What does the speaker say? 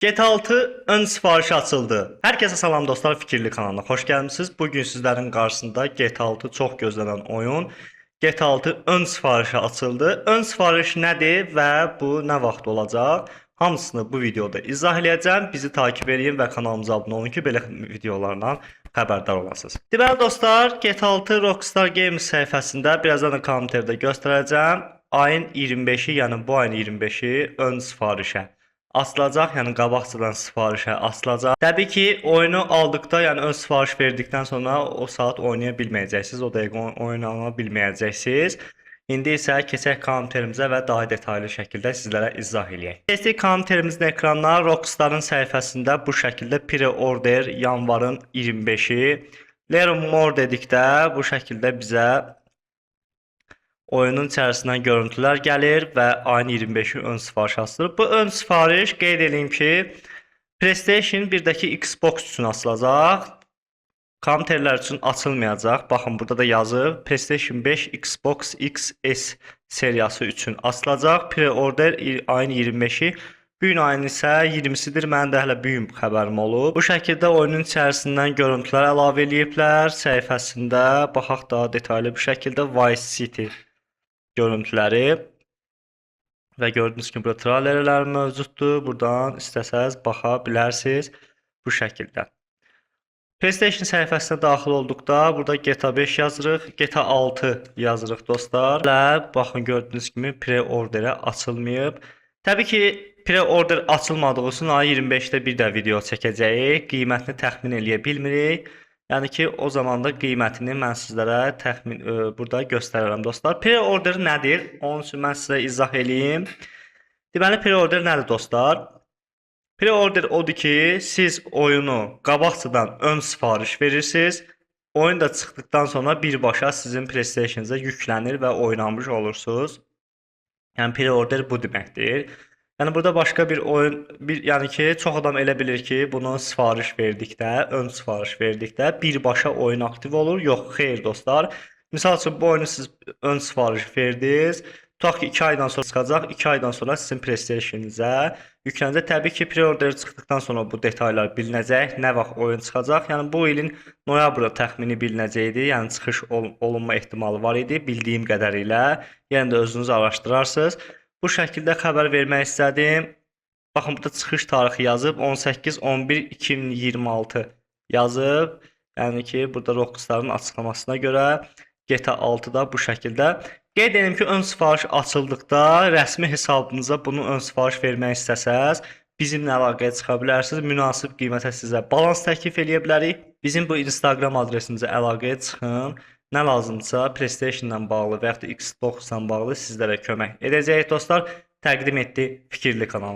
GTA 6 ön sifarişi açıldı. Herkese salam dostlar, Fikirli kanalına xoş gəlmisiniz. Bugün sizlərin qarşısında GTA 6 çox gözlənilən oyun GTA 6 ön sifarişi açıldı. Ön sifariş nədir və bu nə vaxt olacaq? Hamısını bu videoda izah eləyəcəm. Bizi takip edin və kanalımıza abunə olun ki, belə videolardan xəbərdar olasınız. Deməli dostlar, GTA 6 Rockstar Games səhifəsində birazdan da komentlərdə göstərəcəm. Ayın 25-i, yəni bu ayın 25-i ön sifarişə asılacaq, yəni qabaqcadan sifarişə asılacaq. Təbii ki, oyunu aldıqda, yəni ön sifariş verdikdən sonra o saat oynaya bilməyəcəksiniz, o dəqiqə oynana bilməyəcəksiniz. İndi isə keçək komenterimizə və daha detallı şəkildə sizlərə izah eləyək. Keçdik komenterimizin ekranına. Rockstar'ın səhifəsində bu şəkildə pre-order yanvarın 25-i. Learn more dedikdə bu şəkildə bizə oyunun içərisindən görüntülər gəlir və ayın 25-i ön sifariş asılır. Bu ön sifariş qeyd edeyim ki, PlayStation 1-dəki Xbox üçün asılacaq. Komenterlər üçün açılmayacaq. Baxın, burada da yazıb PlayStation 5, Xbox XS seriyası üçün asılacaq. Pre-order ayın 25-i. Bu gün ayın isə 20-sidir. Mənim də hələ bu gün xəbərim olub. Bu şəkildə oyunun içərisindən görüntülər əlavə eləyiblər. Səhifəsində baxaq daha detallı bir şəkildə Vice City görüntüləri və gördüyünüz kimi burada trailerlər mövcuddur. Buradan istəsəz baxa bilərsiniz bu şəkildə. PlayStation səhifəsinə daxil olduqda burada GTA 5 yazırıq, GTA 6 yazırıq dostlar. Və baxın gördüyünüz kimi pre-orderə açılmayıb. Təbii ki, pre-order açılmadığı üçün ayın 25-də bir də video çəkəcəyik. Qiymətini təxmin eləyə bilmirik. Yəni ki, o zaman da qiymətini mən sizlərə burada göstərərəm dostlar. Pre-order nədir? Onun üçün mən sizə izah eləyim. Deməli, pre-order nədir dostlar? Pre-order odur ki, siz oyunu qabaqcadan ön sifariş verirsiniz. Oyun da çıxdıqdan sonra birbaşa sizin PlayStation-unuza yüklənir və oynamış olursunuz. Yəni pre-order bu deməkdir. Yəni burada başqa bir oyun, yəni ki, çox adam elə bilir ki, bunu sifariş verdikdə, ön sifariş verdikdə birbaşa oyun aktiv olur. Yox, xeyr dostlar. Misal üçün bu oyunu siz ön sifariş verdiniz. Tutaq ki, 2 aydan sonra çıxacaq. 2 aydan sonra sizin PlayStation-unuza yüklənəcək. Təbii ki, pre-order çıxdıqdan sonra bu detallar bilinəcək. Nə vaxt oyun çıxacaq? Yəni bu ilin noyabrda təxmini bilinəcəkdi. Yəni çıxış olunma ehtimalı var idi, bildiyim qədərilə. Yəni də özünüz araşdırarsınız. Bu şəkildə xəbər vermək istədim. Baxın, burada çıxış tarixi yazıb 18-11-2026 yazıb. Yəni ki, burada Rockstar'ın açıqlamasına görə GTA 6-da bu şəkildə. Qeyd edim ki, ön sifariş açıldıqda rəsmi hesabınıza bunu ön sifariş vermək istəsəz, bizimlə əlaqəyə çıxa bilərsiniz. Münasib qiymətə sizə balans təklif eləyə bilərik. Bizim bu Instagram adresimizə əlaqəyə çıxın. Nə lazımdırsa PlayStation-la bağlı və ya da Xbox-la bağlı sizlərə kömək edəcəyik dostlar. Təqdim etdi Fikirli kanalı.